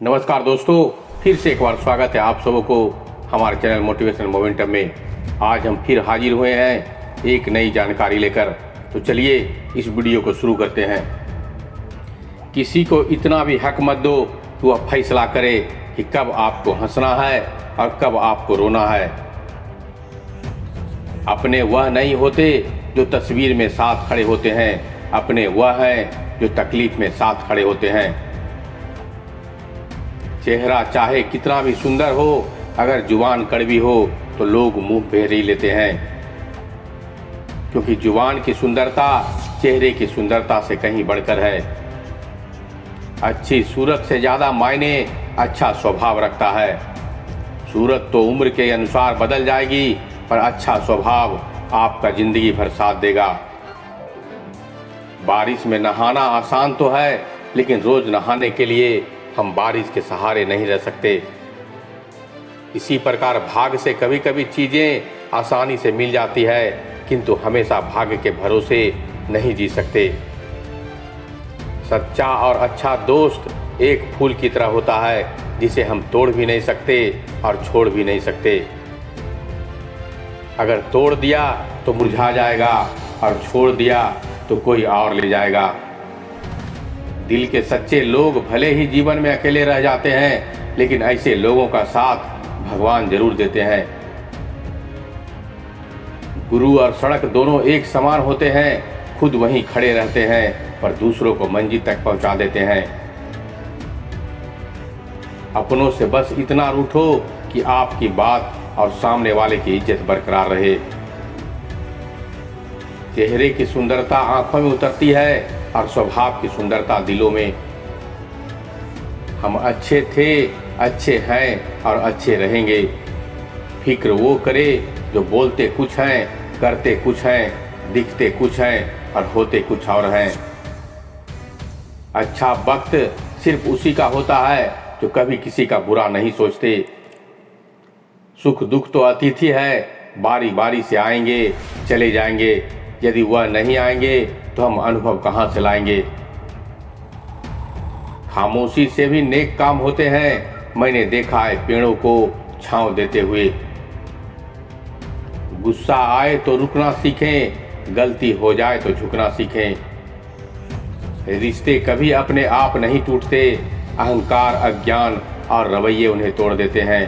नमस्कार दोस्तों, फिर से एक बार स्वागत है आप सबों को हमारे चैनल मोटिवेशनल मोमेंटम में। आज हम फिर हाजिर हुए हैं एक नई जानकारी लेकर। तो चलिए इस वीडियो को शुरू करते हैं। किसी को इतना भी हक मत दो कि वह फैसला करे कि कब आपको हंसना है और कब आपको रोना है। अपने वह नहीं होते जो तस्वीर में साथ खड़े होते हैं, अपने वह हैं जो तकलीफ में साथ खड़े होते हैं। चेहरा चाहे कितना भी सुंदर हो, अगर जुबान कड़वी हो तो लोग मुंह फेर ही लेते हैं, क्योंकि जुबान की सुंदरता चेहरे की सुंदरता से कहीं बढ़कर है। अच्छी सूरत से ज़्यादा मायने अच्छा स्वभाव रखता है। सूरत तो उम्र के अनुसार बदल जाएगी, पर अच्छा स्वभाव आपका जिंदगी भर साथ देगा। बारिश में नहाना आसान तो है, लेकिन रोज नहाने के लिए हम बारिश के सहारे नहीं रह सकते। इसी प्रकार भाग्य से कभी कभी चीजें आसानी से मिल जाती है, किंतु हमेशा भाग्य के भरोसे नहीं जी सकते। सच्चा और अच्छा दोस्त एक फूल की तरह होता है, जिसे हम तोड़ भी नहीं सकते और छोड़ भी नहीं सकते। अगर तोड़ दिया तो मुरझा जाएगा और छोड़ दिया तो कोई और ले जाएगा। दिल के सच्चे लोग भले ही जीवन में अकेले रह जाते हैं, लेकिन ऐसे लोगों का साथ भगवान जरूर देते हैं। गुरु और सड़क दोनों एक समान होते हैं, खुद वहीं खड़े रहते हैं पर दूसरों को मंजिल तक पहुंचा देते हैं। अपनों से बस इतना रूठो कि आपकी बात और सामने वाले की इज्जत बरकरार रहे। चेहरे की सुंदरता आंखों में उतरती है और स्वभाव की सुंदरता दिलों में। हम अच्छे थे, अच्छे हैं और अच्छे रहेंगे। फिक्र वो करे जो बोलते कुछ हैं, करते कुछ हैं, दिखते कुछ हैं और होते कुछ और हैं। अच्छा वक्त सिर्फ उसी का होता है जो कभी किसी का बुरा नहीं सोचते। सुख दुख तो अतिथि है, बारी बारी से आएंगे चले जाएंगे। यदि वह नहीं आएंगे तो हम अनुभव कहाँ से लाएंगे। खामोशी से भी नेक काम होते हैं, मैंने देखा है पेड़ों को छांव देते हुए। गुस्सा आए तो रुकना सीखें, गलती हो जाए तो झुकना सीखें। रिश्ते कभी अपने आप नहीं टूटते, अहंकार अज्ञान और रवैये उन्हें तोड़ देते हैं।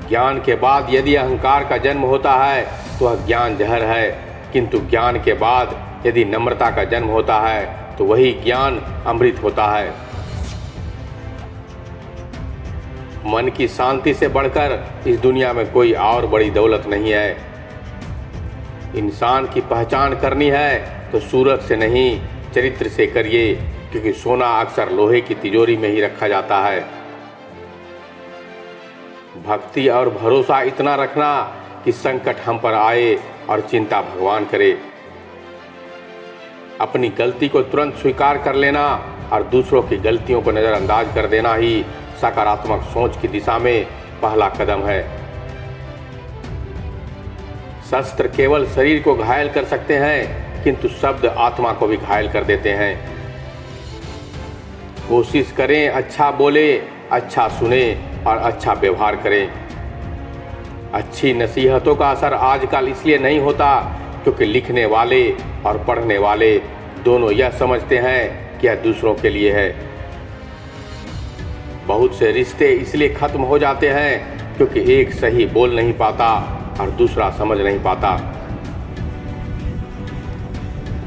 ज्ञान के बाद यदि अहंकार का जन्म होता है तो अज्ञान जहर है, किंतु ज्ञान के बाद यदि नम्रता का जन्म होता है तो वही ज्ञान अमृत होता है। मन की शांति से बढ़कर इस दुनिया में कोई और बड़ी दौलत नहीं है। इंसान की पहचान करनी है तो सूरत से नहीं, चरित्र से करिए, क्योंकि सोना अक्सर लोहे की तिजोरी में ही रखा जाता है। भक्ति और भरोसा इतना रखना कि संकट हम पर आए और चिंता भगवान करे। अपनी गलती को तुरंत स्वीकार कर लेना और दूसरों की गलतियों को नजरअंदाज कर देना ही सकारात्मक सोच की दिशा में पहला कदम है। शस्त्र केवल शरीर को घायल कर सकते हैं, किंतु शब्द आत्मा को भी घायल कर देते हैं। कोशिश करें अच्छा बोले, अच्छा सुने और अच्छा व्यवहार करें। अच्छी नसीहतों का असर आजकल इसलिए नहीं होता क्योंकि लिखने वाले और पढ़ने वाले दोनों यह समझते हैं कि यह दूसरों के लिए है। बहुत से रिश्ते इसलिए खत्म हो जाते हैं क्योंकि एक सही बोल नहीं पाता और दूसरा समझ नहीं पाता।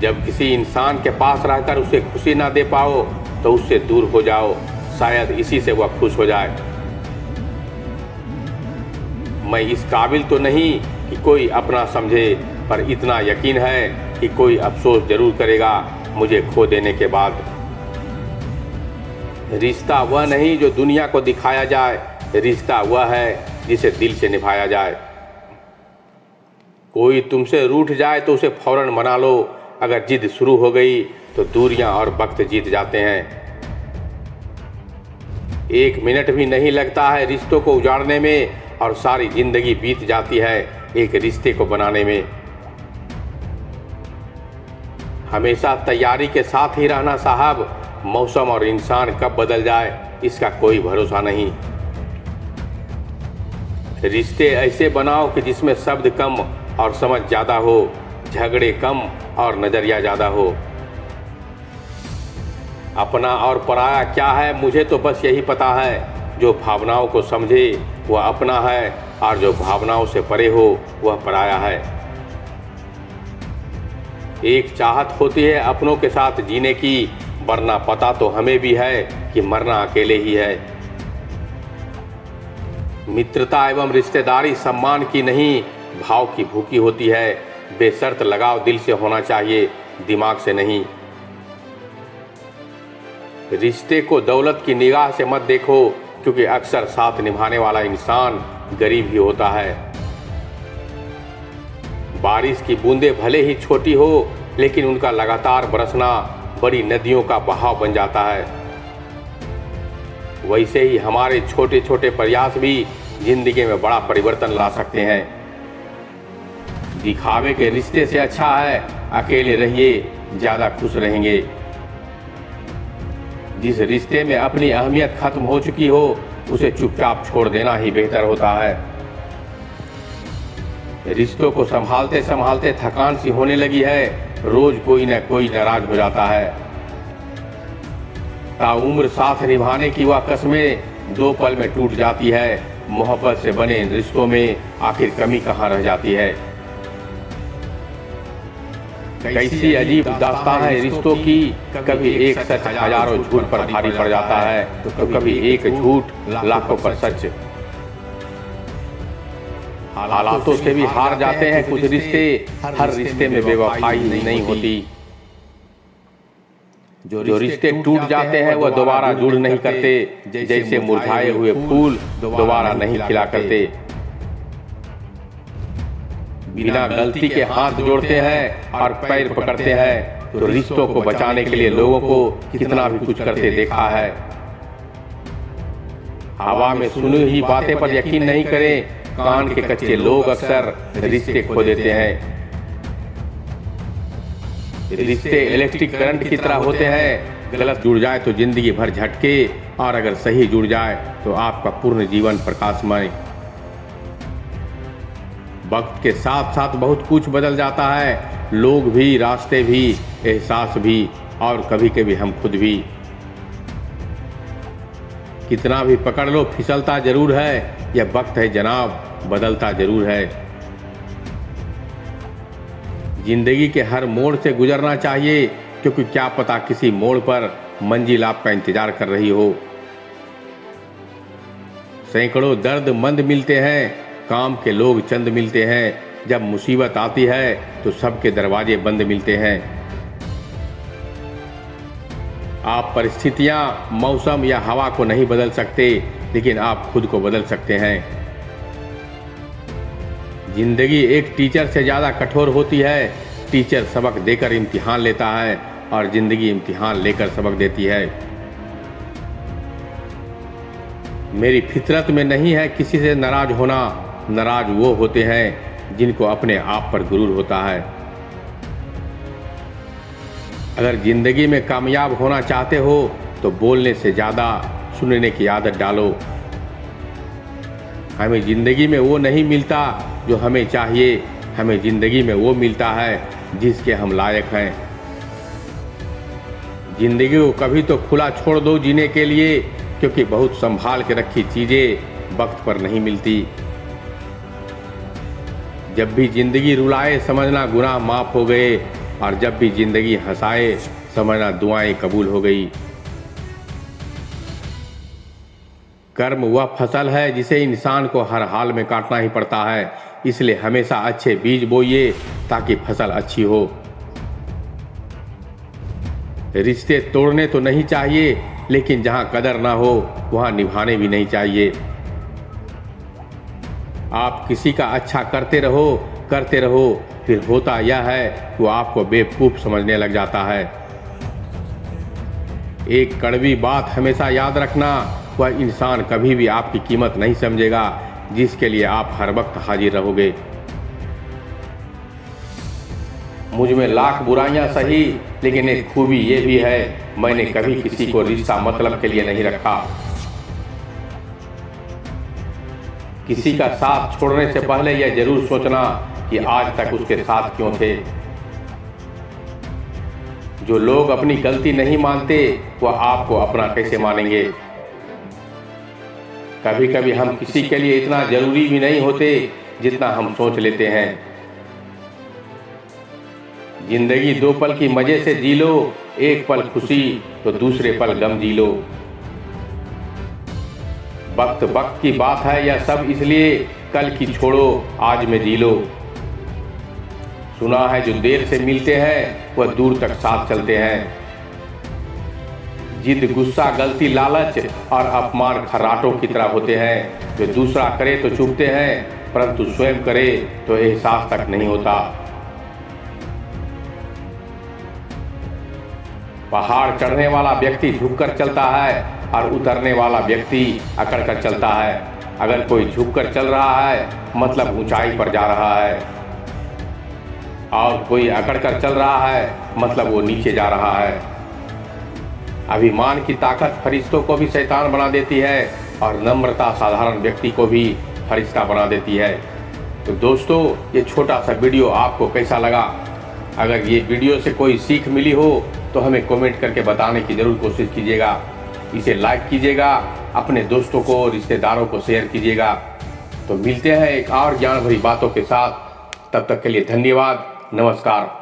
जब किसी इंसान के पास रहकर उसे खुशी ना दे पाओ तो उससे दूर हो जाओ, शायद इसी से वह खुश हो जाए। मैं इस काबिल तो नहीं कि कोई अपना समझे, पर इतना यकीन है कि कोई अफसोस जरूर करेगा मुझे खो देने के बाद। रिश्ता वह नहीं जो दुनिया को दिखाया जाए, रिश्ता वह है जिसे दिल से निभाया जाए। कोई तुमसे रूठ जाए तो उसे फौरन मना लो, अगर जिद शुरू हो गई तो दूरियां और वक्त जीत जाते हैं। 1 मिनट भी नहीं लगता है रिश्तों को उजाड़ने में और सारी जिंदगी बीत जाती है एक रिश्ते को बनाने में। हमेशा तैयारी के साथ ही रहना साहब, मौसम और इंसान कब बदल जाए इसका कोई भरोसा नहीं। रिश्ते ऐसे बनाओ कि जिसमें शब्द कम और समझ ज़्यादा हो, झगड़े कम और नज़रिया ज़्यादा हो। अपना और पराया क्या है मुझे तो बस यही पता है, जो भावनाओं को समझे वह अपना है और जो भावनाओं से परे हो वह पराया है। एक चाहत होती है अपनों के साथ जीने की, वरना पता तो हमें भी है कि मरना अकेले ही है। मित्रता एवं रिश्तेदारी सम्मान की नहीं, भाव की भूखी होती है। बेशर्त लगाव दिल से होना चाहिए, दिमाग से नहीं। रिश्ते को दौलत की निगाह से मत देखो, क्योंकि अक्सर साथ निभाने वाला इंसान गरीब ही होता है। बारिश की बूंदें भले ही छोटी हो, लेकिन उनका लगातार बरसना बड़ी नदियों का बहाव बन जाता है। वैसे ही हमारे छोटे छोटे प्रयास भी जिंदगी में बड़ा परिवर्तन ला सकते हैं। दिखावे के रिश्ते से अच्छा है अकेले रहिए, ज्यादा खुश रहेंगे। जिस रिश्ते में अपनी अहमियत खत्म हो चुकी हो उसे चुपचाप छोड़ देना ही बेहतर होता है। रिश्तों को संभालते संभालते थकान सी होने लगी है, रोज कोई न कोई नाराज हो जाता है। ताउम्र साथ निभाने की वह कस्में 2 पल में टूट जाती है। मोहब्बत से बने इन रिश्तों में आखिर कमी कहाँ रह जाती है। कैसी अजीब दास्तां है रिश्तों की, कभी एक सच हजारों झूठ पर भारी पड़ जाता है, तो कभी एक झूठ लाखों पर सच। हालातों से भी हार जाते हैं कुछ रिश्ते, हर रिश्ते में बेवफाई नहीं होती। जो रिश्ते टूट जाते हैं वह दोबारा जुड़ नहीं करते, जैसे मुरझाए हुए फूल दोबारा नहीं खिला करते। बिना गलती के हाथ जोड़ते हैं और पैर पकड़ते हैं, तो रिश्तों को बचाने के लिए लोगों को कितना भी कुछ करते देखा है। हवा में सुनी हुई बातें पर यकीन नहीं करें, कान के कच्चे लोग अक्सर रिश्ते खो देते हैं। रिश्ते इलेक्ट्रिक करंट की तरह होते हैं, गलत जुड़ जाए तो जिंदगी भर झटके, और अगर सही जुड़ जाए तो आपका पूर्ण जीवन प्रकाशमय। वक्त के साथ साथ बहुत कुछ बदल जाता है, लोग भी, रास्ते भी, एहसास भी, और कभी कभी हम खुद भी। कितना भी पकड़ लो फिसलता जरूर है, यह वक्त है जनाब, बदलता जरूर है। जिंदगी के हर मोड़ से गुजरना चाहिए, क्योंकि क्या पता किसी मोड़ पर मंजिल आपका इंतजार कर रही हो। सैकड़ों दर्दमंद मिलते हैं, काम के लोग चंद मिलते हैं। जब मुसीबत आती है तो सबके दरवाजे बंद मिलते हैं। आप परिस्थितियां, मौसम या हवा को नहीं बदल सकते, लेकिन आप खुद को बदल सकते हैं। जिंदगी एक टीचर से ज़्यादा कठोर होती है। टीचर सबक देकर इम्तिहान लेता है और जिंदगी इम्तिहान लेकर सबक देती है। मेरी फितरत में नहीं है किसी से नाराज होना। नाराज वो होते हैं जिनको अपने आप पर गुरूर होता है। अगर जिंदगी में कामयाब होना चाहते हो तो बोलने से ज़्यादा सुनने की आदत डालो। हमें जिंदगी में वो नहीं मिलता जो हमें चाहिए, हमें जिंदगी में वो मिलता है जिसके हम लायक हैं। जिंदगी को कभी तो खुला छोड़ दो जीने के लिए, क्योंकि बहुत संभाल के रखी चीजें वक्त पर नहीं मिलती। जब भी जिंदगी रुलाए समझना गुनाह माफ हो गए, और जब भी जिंदगी हंसाए समझना दुआएं कबूल हो गई। कर्म वह फसल है जिसे इंसान को हर हाल में काटना ही पड़ता है, इसलिए हमेशा अच्छे बीज बोइए ताकि फसल अच्छी हो। रिश्ते तोड़ने तो नहीं चाहिए, लेकिन जहां कदर ना हो वहां निभाने भी नहीं चाहिए। आप किसी का अच्छा करते रहो, फिर होता यह है कि वो आपको बेवकूफ समझने लग जाता है। एक कड़वी बात हमेशा याद रखना, वह इंसान कभी भी आपकी कीमत नहीं समझेगा जिसके लिए आप हर वक्त हाजिर रहोगे। मुझ में लाख बुराइयां सही, लेकिन एक खूबी ये भी है, मैंने कभी किसी को रिश्ता मतलब के लिए नहीं रखा। किसी का साथ छोड़ने से पहले यह जरूर सोचना कि आज तक उसके साथ क्यों थे। जो लोग अपनी गलती नहीं मानते वह आपको अपना कैसे मानेंगे। कभी कभी हम किसी के लिए इतना जरूरी भी नहीं होते जितना हम सोच लेते हैं। जिंदगी 2 पल की मजे से जी लो, एक पल खुशी तो दूसरे पल गम जी लो। वक्त वक्त की बात है, यह सब इसलिए कल की छोड़ो आज में जी लो। सुना है जो देर से मिलते हैं वह दूर तक साथ चलते हैं। जिद, गुस्सा, गलती, लालच और अपमान खर्राटों की तरह होते हैं जो दूसरा करे तो चुभते हैं, परंतु स्वयं करे तो एहसास तक नहीं होता। पहाड़ चढ़ने वाला व्यक्ति झुककर चलता है और उतरने वाला व्यक्ति अकड़कर चलता है। अगर कोई झुककर चल रहा है मतलब ऊंचाई पर जा रहा है, और कोई अकड़कर चल रहा है मतलब वो नीचे जा रहा है। अभिमान की ताकत फरिश्तों को भी शैतान बना देती है और नम्रता साधारण व्यक्ति को भी फरिश्ता बना देती है। तो दोस्तों, ये छोटा सा वीडियो आपको कैसा लगा? अगर ये वीडियो से कोई सीख मिली हो तो हमें कमेंट करके बताने की जरूर कोशिश कीजिएगा। इसे लाइक कीजिएगा, अपने दोस्तों को, रिश्तेदारों को शेयर कीजिएगा। तो मिलते हैं एक और ज्ञान भरी बातों के साथ। तब तक के लिए धन्यवाद, नमस्कार।